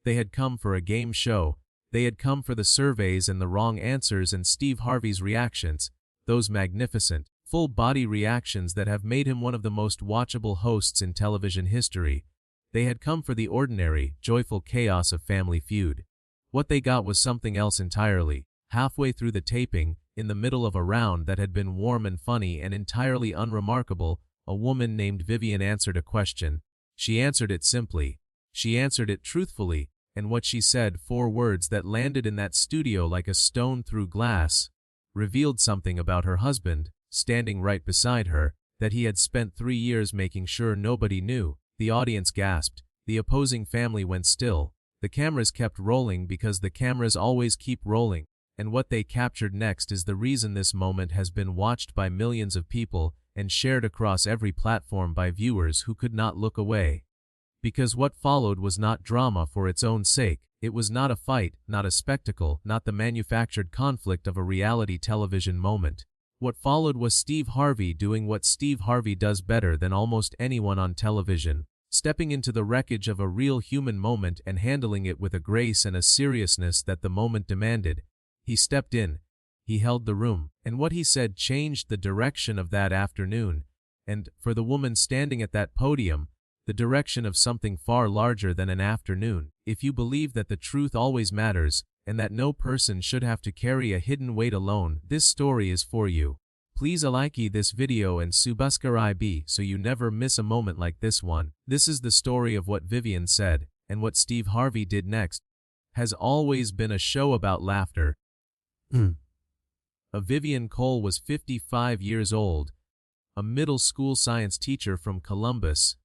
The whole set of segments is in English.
They had come for a game show. They had come for the surveys and the wrong answers and Steve Harvey's reactions, those magnificent, full-body reactions that have made him one of the most watchable hosts in television history. They had come for the ordinary, joyful chaos of Family Feud. What they got was something else entirely. Halfway through the taping, in the middle of a round that had been warm and funny and entirely unremarkable, a woman named Vivian answered a question. She answered it simply. She answered it truthfully, and what she said, 4 words that landed in that studio like a stone through glass, revealed something about her husband, standing right beside her, that he had spent 3 years making sure nobody knew. The audience gasped. The opposing family went still. The cameras kept rolling because the cameras always keep rolling, and what they captured next is the reason this moment has been watched by millions of people and shared across every platform by viewers who could not look away. Because what followed was not drama for its own sake. It was not a fight, not a spectacle, not the manufactured conflict of a reality television moment. What followed was Steve Harvey doing what Steve Harvey does better than almost anyone on television, stepping into the wreckage of a real human moment and handling it with a grace and a seriousness that the moment demanded. He stepped in. He held the room, and what he said changed the direction of that afternoon, and, for the woman standing at that podium, the direction of something far larger than an afternoon. If you believe that the truth always matters, and that no person should have to carry a hidden weight alone, this story is for you. Please like this video and subscribe so you never miss a moment like this one. This is the story of what Vivian said, and what Steve Harvey did next. Has always been a show about laughter. Vivian Cole was 55 years old, a middle school science teacher from Columbus,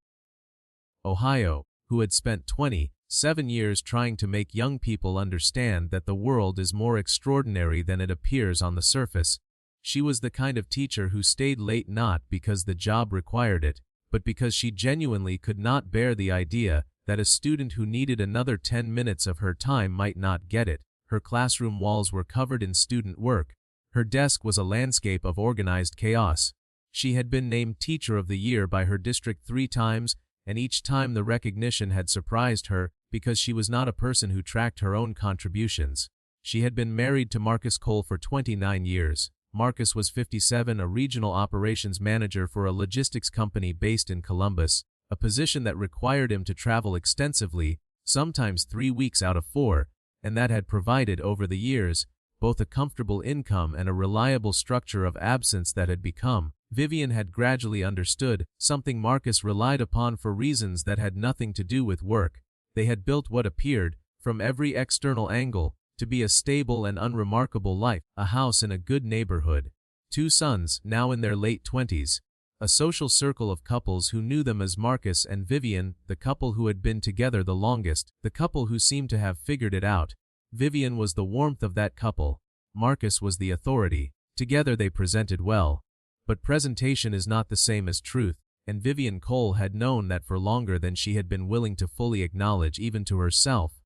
Ohio, who had spent 27 years trying to make young people understand that the world is more extraordinary than it appears on the surface. She was the kind of teacher who stayed late not because the job required it, but because she genuinely could not bear the idea that a student who needed another 10 minutes of her time might not get it. Her classroom walls were covered in student work. Her desk was a landscape of organized chaos. She had been named Teacher of the Year by her district 3 times, and each time the recognition had surprised her because she was not a person who tracked her own contributions. She had been married to Marcus Cole for 29 years. Marcus was 57, a regional operations manager for a logistics company based in Columbus, a position that required him to travel extensively, sometimes 3 weeks out of 4, and that had provided over the years both a comfortable income and a reliable structure of absence that had become, Vivian had gradually understood, something Marcus relied upon for reasons that had nothing to do with work. They had built what appeared, from every external angle, to be a stable and unremarkable life, a house in a good neighborhood, 2 sons, now in their late 20s, a social circle of couples who knew them as Marcus and Vivian, the couple who had been together the longest, the couple who seemed to have figured it out. Vivian was the warmth of that couple. Marcus was the authority. Together they presented well. But presentation is not the same as truth, and Vivian Cole had known that for longer than she had been willing to fully acknowledge even to herself.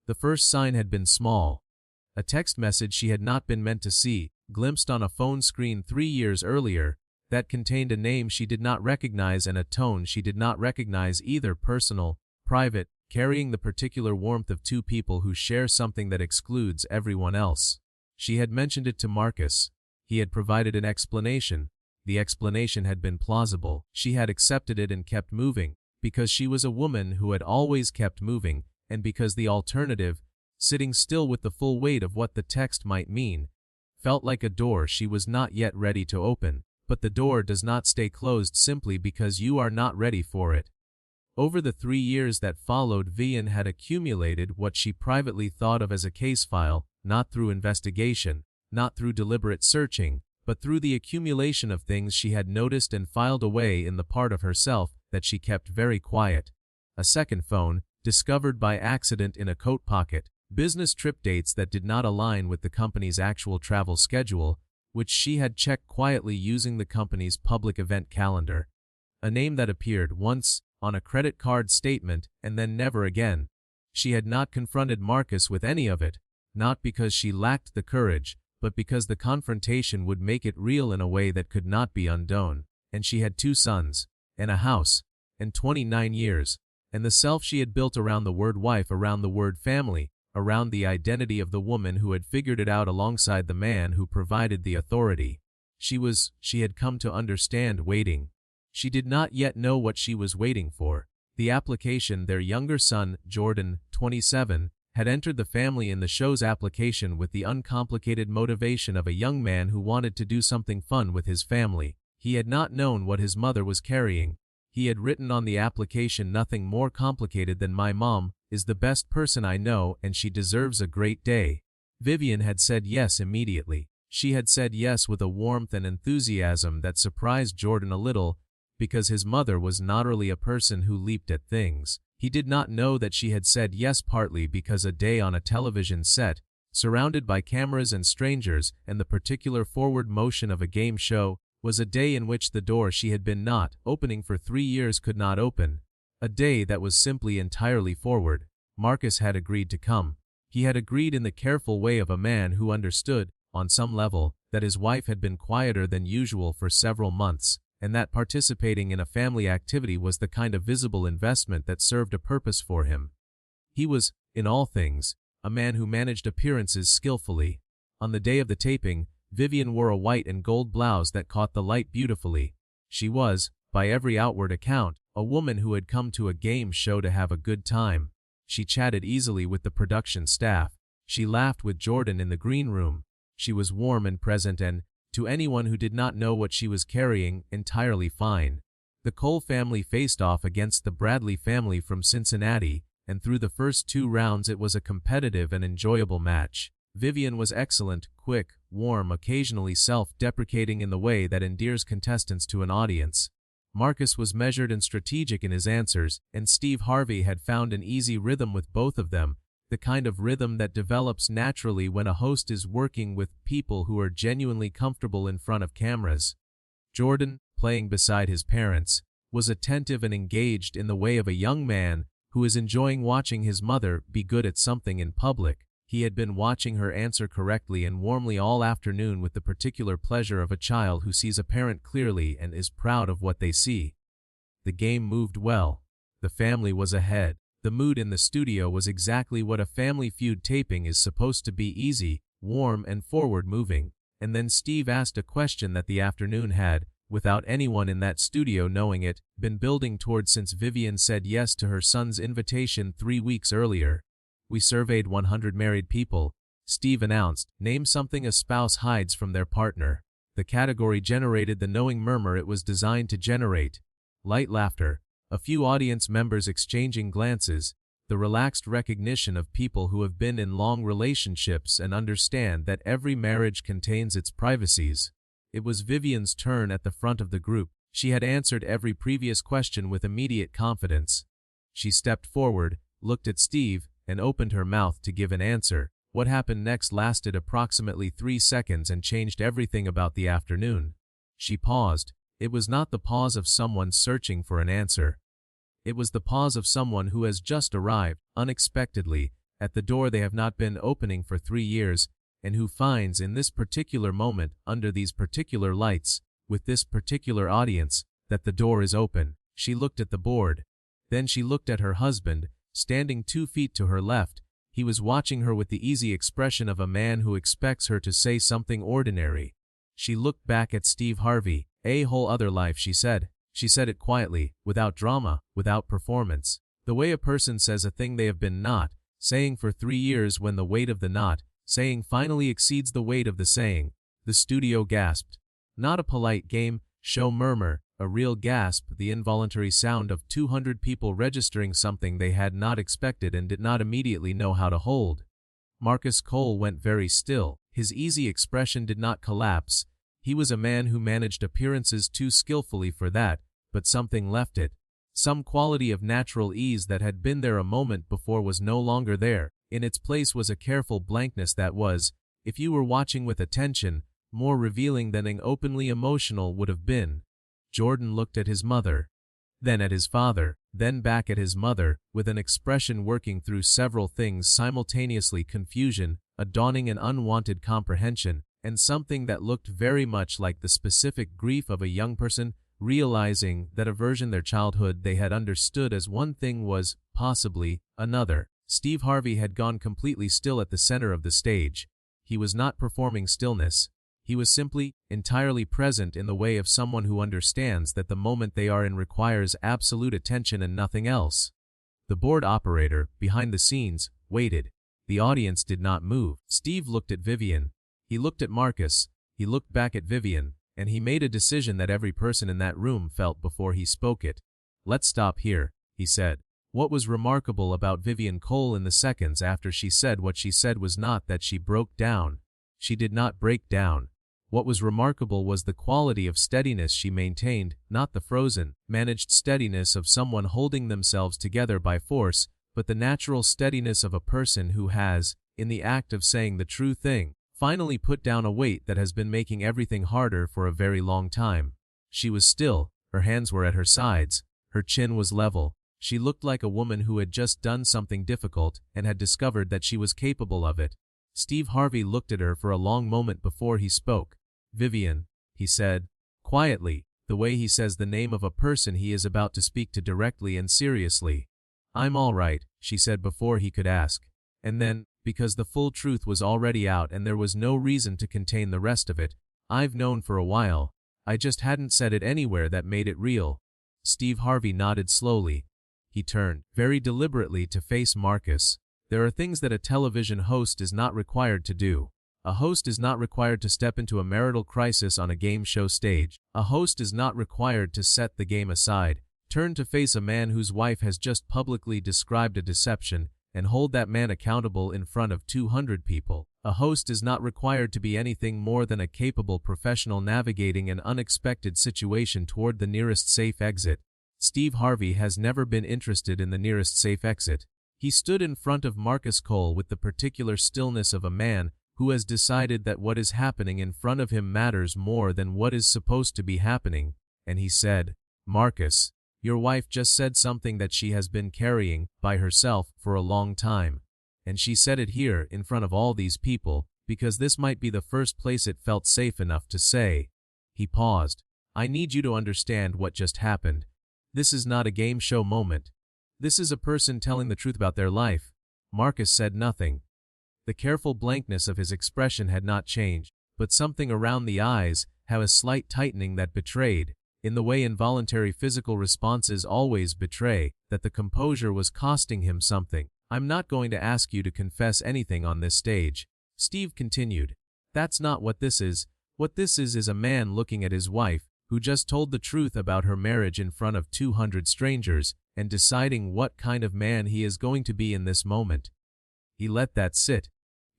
The first sign had been small. A text message she had not been meant to see, glimpsed on a phone screen 3 years earlier, that contained a name she did not recognize and a tone she did not recognize either, personal, private, carrying the particular warmth of 2 people who share something that excludes everyone else. She had mentioned it to Marcus. He had provided an explanation. The explanation had been plausible. She had accepted it and kept moving, because she was a woman who had always kept moving, and because the alternative, sitting still with the full weight of what the text might mean, felt like a door she was not yet ready to open. But the door does not stay closed simply because you are not ready for it. Over the 3 years that followed, Vivian had accumulated what she privately thought of as a case file, not through investigation, not through deliberate searching, but through the accumulation of things she had noticed and filed away in the part of herself that she kept very quiet. A second phone, discovered by accident in a coat pocket, business trip dates that did not align with the company's actual travel schedule, which she had checked quietly using the company's public event calendar. A name that appeared once on a credit card statement and then never again. She had not confronted Marcus with any of it, not because she lacked the courage, but because the confrontation would make it real in a way that could not be undone. And she had 2 sons, and a house, and 29 years. and the self she had built around the word wife, around the word family, around the identity of the woman who had figured it out alongside the man who provided the authority. She had come to understand waiting. She did not yet know what she was waiting for. The application. Their younger son, Jordan, 27, had entered the family in the show's application with the uncomplicated motivation of a young man who wanted to do something fun with his family. He had not known what his mother was carrying. He had written on the application nothing more complicated than "My mom is the best person I know and she deserves a great day." Vivian had said yes immediately. She had said yes with a warmth and enthusiasm that surprised Jordan a little, because his mother was not really a person who leaped at things. He did not know that she had said yes partly because a day on a television set, surrounded by cameras and strangers and the particular forward motion of a game show, was a day in which the door she had been not opening for 3 years could not open. A day that was simply entirely forward. Marcus had agreed to come. He had agreed in the careful way of a man who understood, on some level, that his wife had been quieter than usual for several months, and that participating in a family activity was the kind of visible investment that served a purpose for him. He was, in all things, a man who managed appearances skillfully. On the day of the taping, Vivian wore a white and gold blouse that caught the light beautifully. She was, by every outward account, a woman who had come to a game show to have a good time. She chatted easily with the production staff. She laughed with Jordan in the green room. She was warm and present and, to anyone who did not know what she was carrying, entirely fine. The Cole family faced off against the Bradley family from Cincinnati, and through the first 2 rounds it was a competitive and enjoyable match. Vivian was excellent, quick, warm, occasionally self-deprecating in the way that endears contestants to an audience. Marcus was measured and strategic in his answers, and Steve Harvey had found an easy rhythm with both of them, the kind of rhythm that develops naturally when a host is working with people who are genuinely comfortable in front of cameras. Jordan, playing beside his parents, was attentive and engaged in the way of a young man who is enjoying watching his mother be good at something in public. He had been watching her answer correctly and warmly all afternoon with the particular pleasure of a child who sees a parent clearly and is proud of what they see. The game moved well. The family was ahead. The mood in the studio was exactly what a Family Feud taping is supposed to be: easy, warm, and forward-moving. And then Steve asked a question that the afternoon had, without anyone in that studio knowing it, been building toward since Vivian said yes to her son's invitation 3 weeks earlier. "We surveyed 100 married people," Steve announced. "Name something a spouse hides from their partner." The category generated the knowing murmur it was designed to generate. Light laughter. A few audience members exchanging glances, the relaxed recognition of people who have been in long relationships and understand that every marriage contains its privacies. It was Vivian's turn at the front of the group. She had answered every previous question with immediate confidence. She stepped forward, looked at Steve, and opened her mouth to give an answer. What happened next lasted approximately 3 seconds and changed everything about the afternoon. She paused. It was not the pause of someone searching for an answer. It was the pause of someone who has just arrived, unexpectedly, at the door they have not been opening for 3 years, and who finds in this particular moment, under these particular lights, with this particular audience, that the door is open. She looked at the board. Then she looked at her husband, standing 2 feet to her left. He was watching her with the easy expression of a man who expects her to say something ordinary. She looked back at Steve Harvey. "A whole other life," she said. She said it quietly, without drama, without performance. The way a person says a thing they have been not saying for 3 years when the weight of the not saying finally exceeds the weight of the saying. The studio gasped. Not a polite game show murmur, a real gasp, the involuntary sound of 200 people registering something they had not expected and did not immediately know how to hold. Marcus Cole went very still. His easy expression did not collapse. He was a man who managed appearances too skillfully for that, but something left it. Some quality of natural ease that had been there a moment before was no longer there. In its place was a careful blankness that was, if you were watching with attention, more revealing than an openly emotional would have been. Jordan looked at his mother, then at his father, then back at his mother, with an expression working through several things simultaneously: confusion, a dawning and unwanted comprehension, and something that looked very much like the specific grief of a young person realizing that a version of their childhood they had understood as one thing was, possibly, another. Steve Harvey had gone completely still at the center of the stage. He was not performing stillness. He was simply, entirely present in the way of someone who understands that the moment they are in requires absolute attention and nothing else. The board operator, behind the scenes, waited. The audience did not move. Steve looked at Vivian. He looked at Marcus. He looked back at Vivian, and he made a decision that every person in that room felt before he spoke it. "Let's stop here," he said. What was remarkable about Vivian Cole in the seconds after she said what she said was not that she broke down. She did not break down. What was remarkable was the quality of steadiness she maintained, not the frozen, managed steadiness of someone holding themselves together by force, but the natural steadiness of a person who has, in the act of saying the true thing, finally put down a weight that has been making everything harder for a very long time. She was still, her hands were at her sides, her chin was level. She looked like a woman who had just done something difficult and had discovered that she was capable of it. Steve Harvey looked at her for a long moment before he spoke. "Vivian," he said, quietly, the way he says the name of a person he is about to speak to directly and seriously. "I'm all right," she said before he could ask. And then, because the full truth was already out and there was no reason to contain the rest of it, "I've known for a while. I just hadn't said it anywhere that made it real." Steve Harvey nodded slowly. He turned, very deliberately, to face Marcus. There are things that a television host is not required to do. A host is not required to step into a marital crisis on a game show stage. A host is not required to set the game aside, turn to face a man whose wife has just publicly described a deception, and hold that man accountable in front of 200 people. A host is not required to be anything more than a capable professional navigating an unexpected situation toward the nearest safe exit. Steve Harvey has never been interested in the nearest safe exit. He stood in front of Marcus Cole with the particular stillness of a man who has decided that what is happening in front of him matters more than what is supposed to be happening, and he said, "Marcus, your wife just said something that she has been carrying, by herself, for a long time. And she said it here, in front of all these people, because this might be the first place it felt safe enough to say." He paused. "I need you to understand what just happened. This is not a game show moment. This is a person telling the truth about their life." Marcus said nothing. The careful blankness of his expression had not changed, but something around the eyes had a slight tightening that betrayed, in the way involuntary physical responses always betray, that the composure was costing him something. "I'm not going to ask you to confess anything on this stage," Steve continued. "That's not what this is. What this is a man looking at his wife, who just told the truth about her marriage in front of 200 strangers, and deciding what kind of man he is going to be in this moment." He let that sit.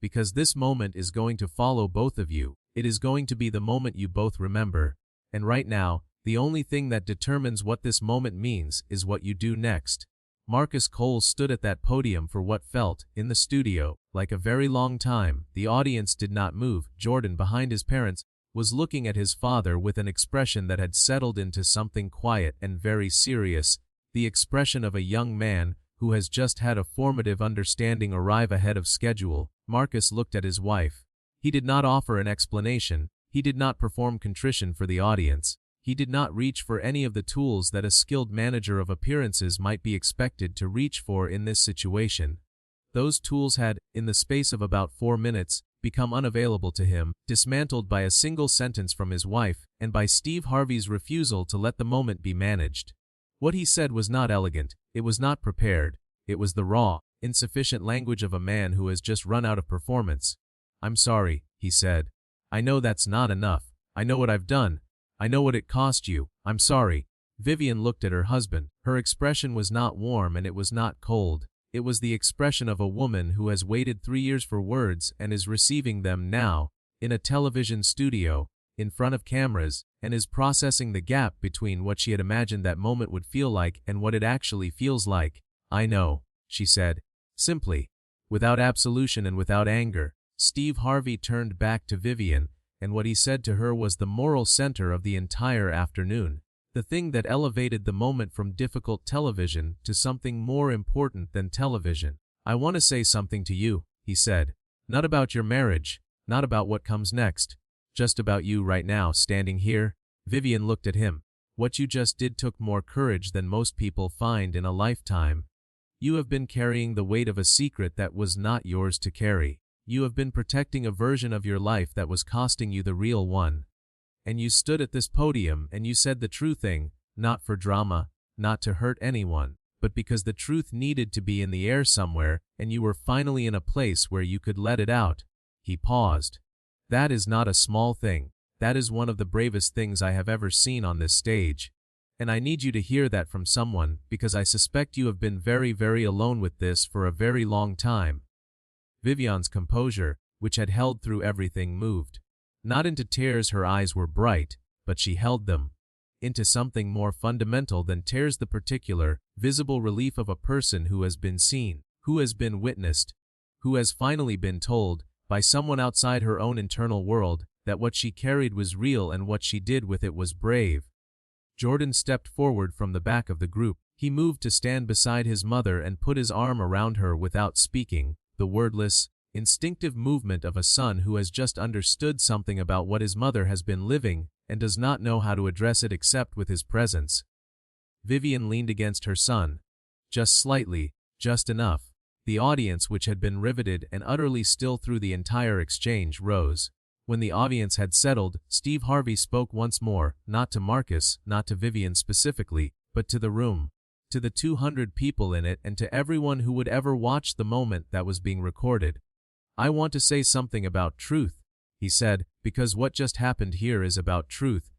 "Because this moment is going to follow both of you. It is going to be the moment you both remember. And right now, the only thing that determines what this moment means is what you do next." Marcus Cole stood at that podium for what felt, in the studio, like a very long time. The audience did not move. Jordan, behind his parents, was looking at his father with an expression that had settled into something quiet and very serious, the expression of a young man who has just had a formative understanding arrive ahead of schedule. Marcus looked at his wife. He did not offer an explanation. He did not perform contrition for the audience. He did not reach for any of the tools that a skilled manager of appearances might be expected to reach for in this situation. Those tools had, in the space of about 4 minutes, become unavailable to him, dismantled by a single sentence from his wife, and by Steve Harvey's refusal to let the moment be managed. What he said was not elegant, it was not prepared, it was the raw, insufficient language of a man who has just run out of performance. "I'm sorry," he said. "I know that's not enough. I know what I've done. I know what it cost you. I'm sorry." Vivian looked at her husband. Her expression was not warm and it was not cold. It was the expression of a woman who has waited 3 years for words and is receiving them now, in a television studio, in front of cameras, and is processing the gap between what she had imagined that moment would feel like and what it actually feels like. "I know," she said, simply, without absolution and without anger. Steve Harvey turned back to Vivian, and what he said to her was the moral center of the entire afternoon. The thing that elevated the moment from difficult television to something more important than television. "I want to say something to you," he said. "Not about your marriage, not about what comes next. Just about you right now, standing here." Vivian looked at him. What you just did took more courage than most people find in a lifetime. You have been carrying the weight of a secret that was not yours to carry. You have been protecting a version of your life that was costing you the real one. And you stood at this podium and you said the true thing, not for drama, not to hurt anyone, but because the truth needed to be in the air somewhere, and you were finally in a place where you could let it out. He paused. That is not a small thing. That is one of the bravest things I have ever seen on this stage. And I need you to hear that from someone, because I suspect you have been very, very alone with this for a very long time. Vivian's composure, which had held through everything, moved. Not into tears, her eyes were bright, but she held them. Into something more fundamental than tears, the particular, visible relief of a person who has been seen, who has been witnessed, who has finally been told, by someone outside her own internal world, that what she carried was real and what she did with it was brave. Jordan stepped forward from the back of the group. He moved to stand beside his mother and put his arm around her without speaking, the wordless, instinctive movement of a son who has just understood something about what his mother has been living and does not know how to address it except with his presence. Vivian leaned against her son. Just slightly, just enough. The audience, which had been riveted and utterly still through the entire exchange, rose. When the audience had settled, Steve Harvey spoke once more, not to Marcus, not to Vivian specifically, but to the room, to the 200 people in it, and to everyone who would ever watch the moment that was being recorded. I want to say something about truth, he said, because what just happened here is about truth.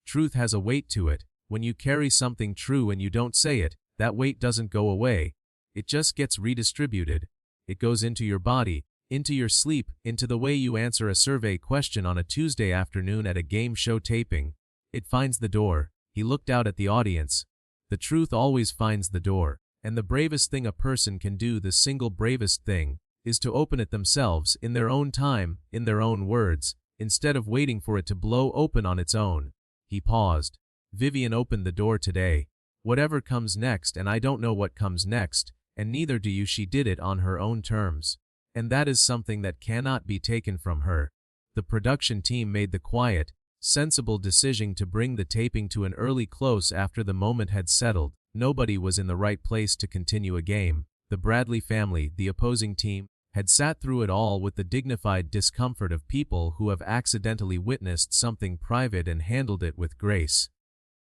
Truth has a weight to it. When you carry something true and you don't say it, that weight doesn't go away. It just gets redistributed. It goes into your body, into your sleep, into the way you answer a survey question on a Tuesday afternoon at a game show taping. It finds the door. He looked out at the audience. The truth always finds the door, and the bravest thing a person can do, the single bravest thing, is to open it themselves, in their own time, in their own words, instead of waiting for it to blow open on its own. He paused. Vivian opened the door today. Whatever comes next, and I don't know what comes next, and neither do you, she did it on her own terms. And that is something that cannot be taken from her. The production team made the quiet, sensible decision to bring the taping to an early close after the moment had settled. Nobody was in the right place to continue a game. The Bradley family, the opposing team, had sat through it all with the dignified discomfort of people who have accidentally witnessed something private and handled it with grace.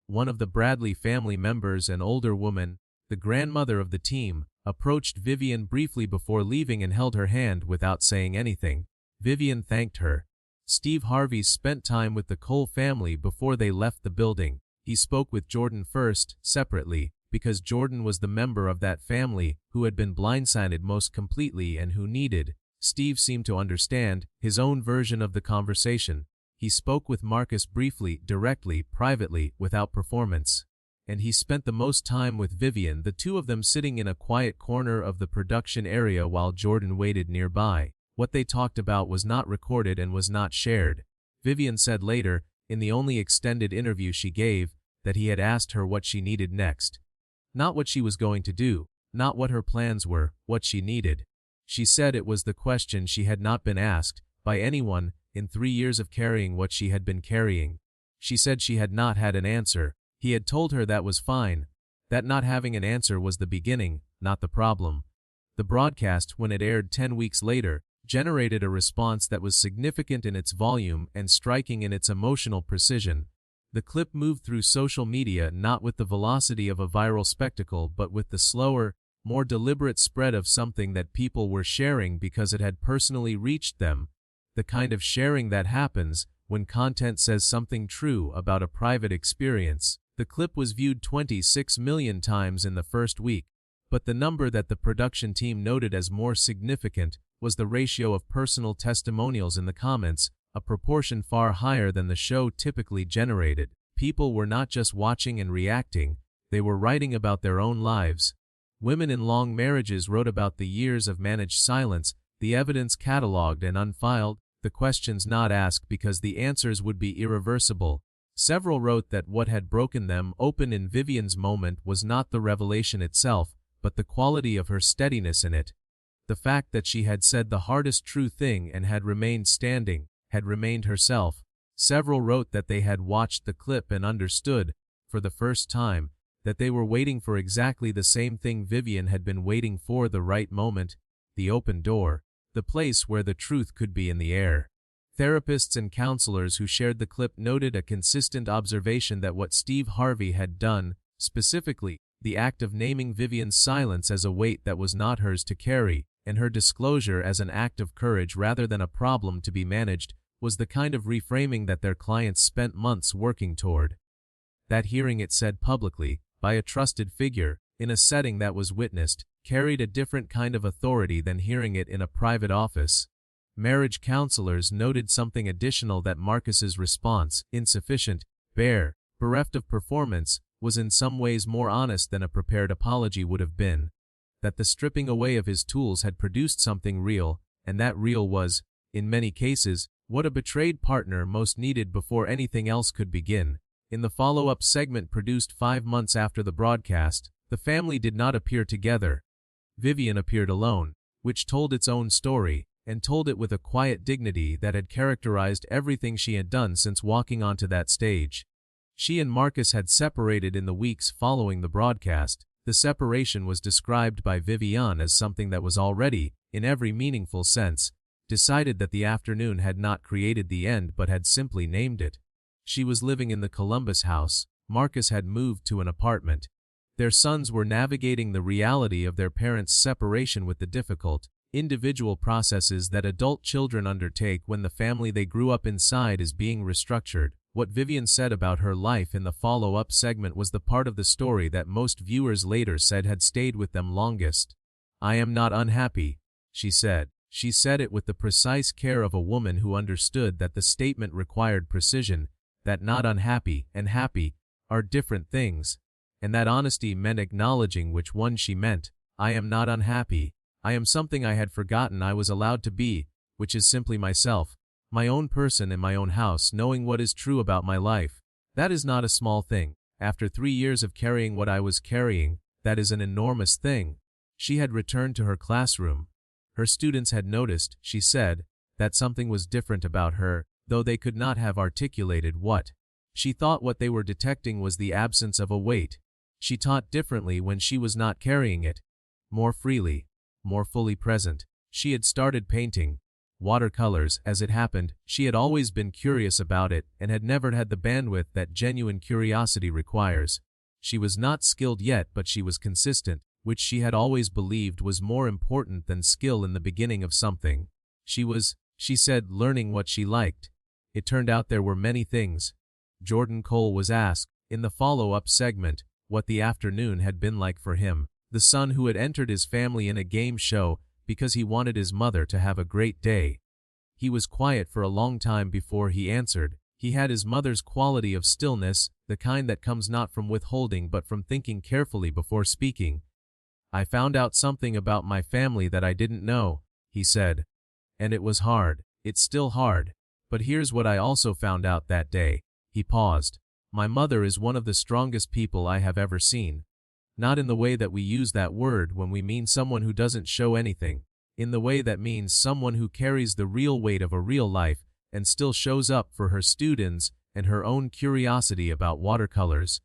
One of the Bradley family members, an older woman, the grandmother of the team, approached Vivian briefly before leaving and held her hand without saying anything. Vivian thanked her. Steve Harvey spent time with the Cole family before they left the building. He spoke with Jordan first, separately, because Jordan was the member of that family who had been blindsided most completely and who needed, Steve seemed to understand, his own version of the conversation. He spoke with Marcus briefly, directly, privately, without performance. And he spent the most time with Vivian, the two of them sitting in a quiet corner of the production area while Jordan waited nearby. What they talked about was not recorded and was not shared. Vivian said later, in the only extended interview she gave, that he had asked her what she needed next. Not what she was going to do, not what her plans were, what she needed. She said it was the question she had not been asked, by anyone, in 3 years of carrying what she had been carrying. She said she had not had an answer. He had told her that was fine, that not having an answer was the beginning, not the problem. The broadcast, when it aired 10 weeks later, generated a response that was significant in its volume and striking in its emotional precision. The clip moved through social media not with the velocity of a viral spectacle but with the slower, more deliberate spread of something that people were sharing because it had personally reached them, the kind of sharing that happens when content says something true about a private experience. The clip was viewed 26 million times in the first week, but the number that the production team noted as more significant was the ratio of personal testimonials in the comments, a proportion far higher than the show typically generated. People were not just watching and reacting, they were writing about their own lives. Women in long marriages wrote about the years of managed silence, the evidence catalogued and unfiled, the questions not asked because the answers would be irreversible. Several wrote that what had broken them open in Vivian's moment was not the revelation itself, but the quality of her steadiness in it. The fact that she had said the hardest true thing and had remained standing, had remained herself. Several wrote that they had watched the clip and understood, for the first time, that they were waiting for exactly the same thing Vivian had been waiting for: the right moment, the open door, the place where the truth could be in the air. Therapists and counselors who shared the clip noted a consistent observation that what Steve Harvey had done, specifically, the act of naming Vivian's silence as a weight that was not hers to carry, and her disclosure as an act of courage rather than a problem to be managed, was the kind of reframing that their clients spent months working toward. That hearing it said publicly, by a trusted figure, in a setting that was witnessed, carried a different kind of authority than hearing it in a private office. Marriage counselors noted something additional: that Marcus's response, insufficient, bare, bereft of performance, was in some ways more honest than a prepared apology would have been. That the stripping away of his tools had produced something real, and that real was, in many cases, what a betrayed partner most needed before anything else could begin. In the follow-up segment produced 5 months after the broadcast, the family did not appear together. Vivian appeared alone, which told its own story, and told it with a quiet dignity that had characterized everything she had done since walking onto that stage. She and Marcus had separated in the weeks following the broadcast. The separation was described by Vivian as something that was already, in every meaningful sense, decided. That the afternoon had not created the end but had simply named it. She was living in the Columbus house. Marcus had moved to an apartment. Their sons were navigating the reality of their parents' separation with the difficult, individual processes that adult children undertake when the family they grew up inside is being restructured. What Vivian said about her life in the follow-up segment was the part of the story that most viewers later said had stayed with them longest. "I am not unhappy," she said. She said it with the precise care of a woman who understood that the statement required precision, that not unhappy and happy are different things, and that honesty meant acknowledging which one she meant. "I am not unhappy. I am something I had forgotten I was allowed to be, which is simply myself, my own person in my own house, knowing what is true about my life. That is not a small thing. After 3 years of carrying what I was carrying, that is an enormous thing." She had returned to her classroom. Her students had noticed, she said, that something was different about her, though they could not have articulated what. She thought what they were detecting was the absence of a weight. She taught differently when she was not carrying it. More freely, more fully present. She had started painting watercolors. As it happened, she had always been curious about it and had never had the bandwidth that genuine curiosity requires. She was not skilled yet, but she was consistent, which she had always believed was more important than skill in the beginning of something. She was, she said, learning what she liked. It turned out there were many things. Jordan Cole was asked, in the follow-up segment, what the afternoon had been like for him, the son who had entered his family in a game show because he wanted his mother to have a great day. He was quiet for a long time before he answered. He had his mother's quality of stillness, the kind that comes not from withholding but from thinking carefully before speaking. "I found out something about my family that I didn't know," he said. "And it was hard. It's still hard. But here's what I also found out that day." He paused. "My mother is one of the strongest people I have ever seen. Not in the way that we use that word when we mean someone who doesn't show anything. In the way that means someone who carries the real weight of a real life and still shows up for her students and her own curiosity about watercolors."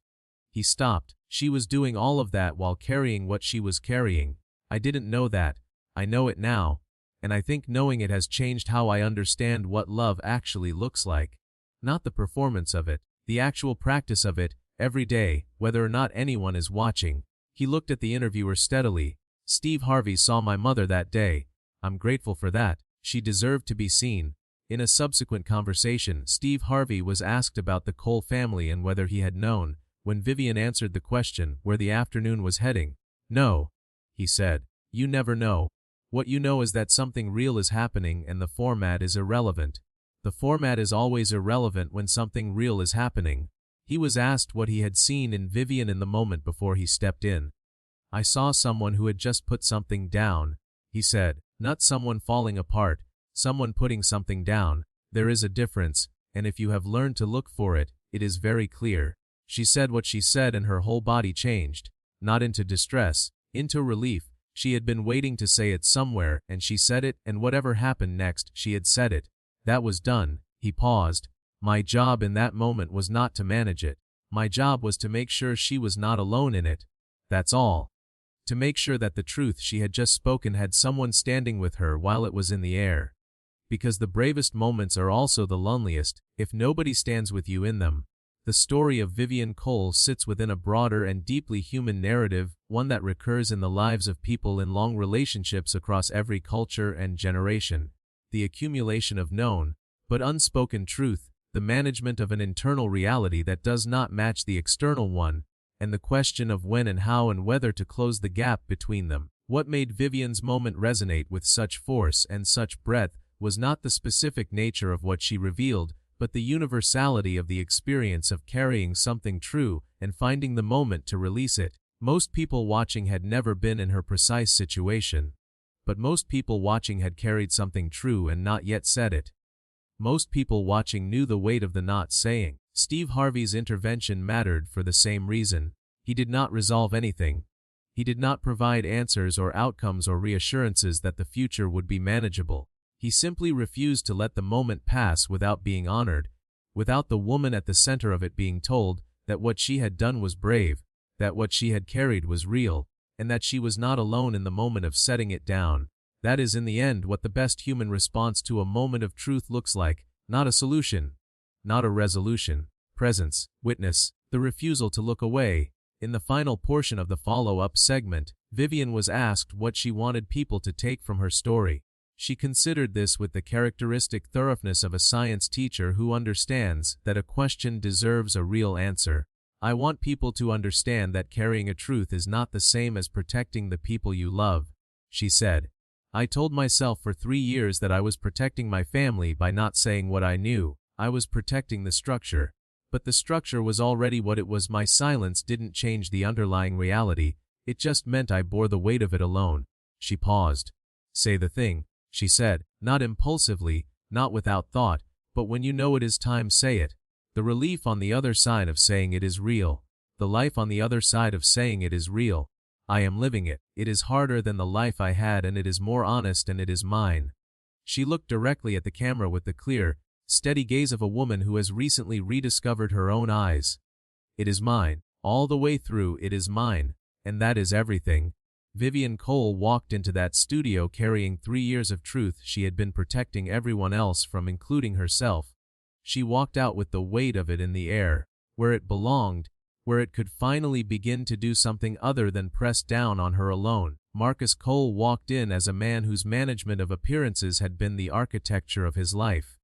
He stopped. She was doing all of that while carrying what she was carrying. "I didn't know that. I know it now. And I think knowing it has changed how I understand what love actually looks like. Not the performance of it, the actual practice of it, every day, whether or not anyone is watching." He looked at the interviewer steadily. "Steve Harvey saw my mother that day. I'm grateful for that. She deserved to be seen." In a subsequent conversation, Steve Harvey was asked about the Cole family and whether he had known, when Vivian answered the question, where the afternoon was heading. "No," he said. "You never know. What you know is that something real is happening and the format is irrelevant. The format is always irrelevant when something real is happening." He was asked what he had seen in Vivian in the moment before he stepped in. "I saw someone who had just put something down," he said. "Not someone falling apart, someone putting something down. There is a difference, and if you have learned to look for it, it is very clear." She said what she said and her whole body changed. Not into distress, into relief. She had been waiting to say it somewhere, and she said it, and whatever happened next, she had said it. That was done. He paused. "My job in that moment was not to manage it. My job was to make sure she was not alone in it. That's all. To make sure that the truth she had just spoken had someone standing with her while it was in the air. Because the bravest moments are also the loneliest, if nobody stands with you in them. The story of Vivian Cole sits within a broader and deeply human narrative, one that recurs in the lives of people in long relationships across every culture and generation. The accumulation of known, but unspoken truth, the management of an internal reality that does not match the external one, and the question of when and how and whether to close the gap between them. What made Vivian's moment resonate with such force and such breadth was not the specific nature of what she revealed, but the universality of the experience of carrying something true and finding the moment to release it. Most people watching had never been in her precise situation. But most people watching had carried something true and not yet said it. Most people watching knew the weight of the not saying. Steve Harvey's intervention mattered for the same reason. He did not resolve anything. He did not provide answers or outcomes or reassurances that the future would be manageable. He simply refused to let the moment pass without being honored, without the woman at the center of it being told that what she had done was brave, that what she had carried was real, and that she was not alone in the moment of setting it down. That is in the end what the best human response to a moment of truth looks like, not a solution, not a resolution, presence, witness, the refusal to look away. In the final portion of the follow-up segment, Vivian was asked what she wanted people to take from her story. She considered this with the characteristic thoroughness of a science teacher who understands that a question deserves a real answer. I want people to understand that carrying a truth is not the same as protecting the people you love, she said. I told myself for 3 years that I was protecting my family by not saying what I knew. I was protecting the structure. But the structure was already what it was. My silence didn't change the underlying reality. It just meant I bore the weight of it alone. She paused. Say the thing, she said, not impulsively, not without thought, but when you know it is time, say it. The relief on the other side of saying it is real. The life on the other side of saying it is real. I am living it. It is harder than the life I had, and it is more honest, and it is mine. She looked directly at the camera with the clear, steady gaze of a woman who has recently rediscovered her own eyes. It is mine. All the way through, it is mine. And that is everything. Vivian Cole walked into that studio carrying 3 years of truth she had been protecting everyone else from, including herself. She walked out with the weight of it in the air, where it belonged, where it could finally begin to do something other than press down on her alone. Marcus Cole walked in as a man whose management of appearances had been the architecture of his life.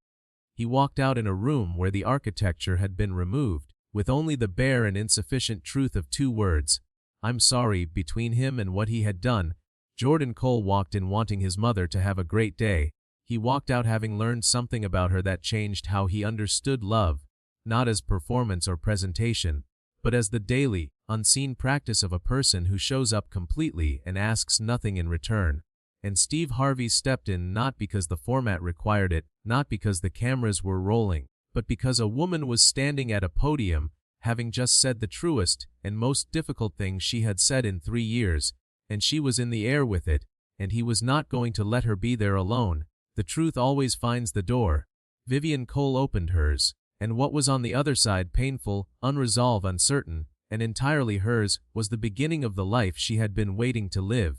He walked out in a room where the architecture had been removed, with only the bare and insufficient truth of 2 words, I'm sorry, between him and what he had done. Jordan Cole walked in wanting his mother to have a great day. He walked out having learned something about her that changed how he understood love, not as performance or presentation, but as the daily, unseen practice of a person who shows up completely and asks nothing in return. And Steve Harvey stepped in not because the format required it, not because the cameras were rolling, but because a woman was standing at a podium, having just said the truest and most difficult thing she had said in 3 years, and she was in the air with it, and he was not going to let her be there alone. The truth always finds the door. Vivian Cole opened hers, and what was on the other side, painful, unresolved, uncertain, and entirely hers, was the beginning of the life she had been waiting to live.